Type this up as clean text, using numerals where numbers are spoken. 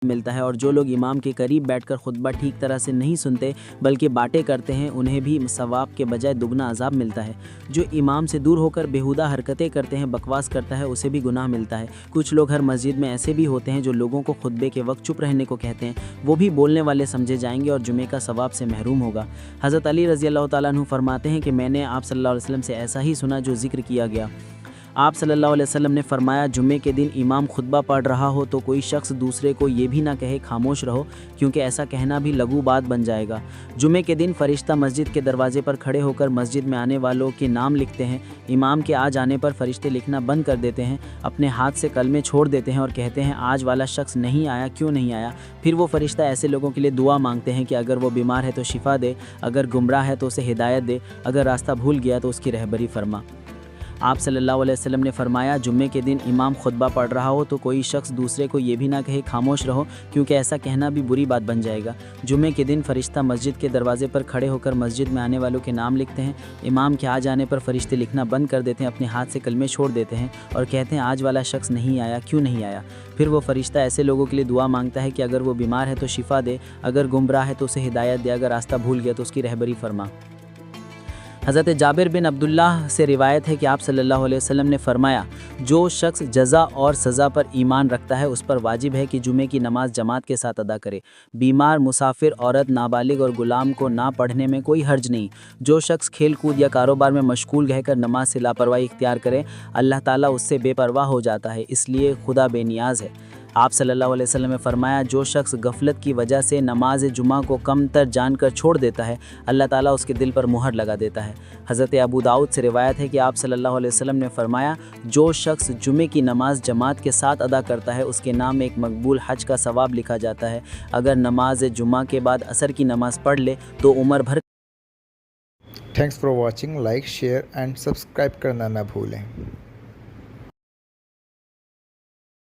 ملتا ہے، اور جو لوگ امام کے قریب بیٹھ کر خطبہ ٹھیک طرح سے نہیں سنتے بلکہ باتیں کرتے ہیں انہیں بھی ثواب کے بجائے دگنا عذاب ملتا ہے۔ جو امام سے دور ہو کر بیہودہ حرکتیں کرتے ہیں، بکواس کرتا ہے، اسے بھی گناہ ملتا ہے۔ کچھ لوگ ہر مسجد میں ایسے بھی ہوتے ہیں جو لوگوں کو خطبے کے وقت چپ رہنے کو کہتے ہیں، وہ بھی بولنے والے سمجھے جائیں گے اور جمعے کا ثواب سے محروم ہوگا۔ حضرت علی رضی اللہ تعالیٰ عنہ فرماتے ہیں کہ میں نے آپ صلی اللہ علیہ وسلم سے ایسا ہی سنا جو ذکر کیا گیا۔ آپ صلی اللہ علیہ وسلم نے فرمایا، جمعے کے دن امام خطبہ پڑھ رہا ہو تو کوئی شخص دوسرے کو یہ بھی نہ کہے خاموش رہو، کیونکہ ایسا کہنا بھی لغو بات بن جائے گا۔ جمعے کے دن فرشتہ مسجد کے دروازے پر کھڑے ہو کر مسجد میں آنے والوں کے نام لکھتے ہیں۔ امام کے آ جانے پر فرشتے لکھنا بند کر دیتے ہیں، اپنے ہاتھ سے کلمے چھوڑ دیتے ہیں اور کہتے ہیں آج والا شخص نہیں آیا، کیوں نہیں آیا؟ پھر وہ فرشتہ ایسے لوگوں کے لیے دعا مانگتے ہیں کہ اگر وہ بیمار ہے تو شفا دے، اگر گمراہ ہے تو اسے ہدایت دے، اگر راستہ بھول گیا تو اس کی رہبری فرما۔ آپ صلی اللہ علیہ وسلم نے فرمایا، جمعے کے دن امام خطبہ پڑھ رہا ہو تو کوئی شخص دوسرے کو یہ بھی نہ کہے خاموش رہو، کیونکہ ایسا کہنا بھی بری بات بن جائے گا۔ جمعے کے دن فرشتہ مسجد کے دروازے پر کھڑے ہو کر مسجد میں آنے والوں کے نام لکھتے ہیں۔ امام کے آ جانے پر فرشتے لکھنا بند کر دیتے ہیں، اپنے ہاتھ سے کلمے چھوڑ دیتے ہیں اور کہتے ہیں آج والا شخص نہیں آیا، کیوں نہیں آیا؟ پھر وہ فرشتہ ایسے لوگوں کے لیے دعا مانگتا ہے کہ اگر وہ بیمار ہے تو شفا دے، اگر گمراہ ہے تو اسے ہدایت دے، اگر راستہ بھول گیا تو اس کی رہبری فرما۔ حضرت جابر بن عبداللہ سے روایت ہے کہ آپ صلی اللہ علیہ وسلم نے فرمایا، جو شخص جزا اور سزا پر ایمان رکھتا ہے اس پر واجب ہے کہ جمعے کی نماز جماعت کے ساتھ ادا کرے۔ بیمار، مسافر، عورت، نابالغ اور غلام کو نہ پڑھنے میں کوئی حرج نہیں۔ جو شخص کھیل کود یا کاروبار میں مشغول رہ کر نماز سے لاپرواہی اختیار کرے، اللہ تعالیٰ اس سے بے پرواہ ہو جاتا ہے، اس لیے خدا بے نیاز ہے۔ آپ صلی اللہ علیہ وسلم نے فرمایا، جو شخص غفلت کی وجہ سے نماز جمعہ کو کم تر جان کر چھوڑ دیتا ہے، اللہ تعالیٰ اس کے دل پر مہر لگا دیتا ہے۔ حضرت ابو داؤد سے روایت ہے کہ آپ صلی اللہ علیہ وسلم نے فرمایا، جو شخص جمعے کی نماز جماعت کے ساتھ ادا کرتا ہے اس کے نام میں ایک مقبول حج کا ثواب لکھا جاتا ہے۔ اگر نماز جمعہ کے بعد عصر کی نماز پڑھ لے تو عمر بھر۔ Thanks for watching, like, share and subscribe کرنا نہ بھولیں۔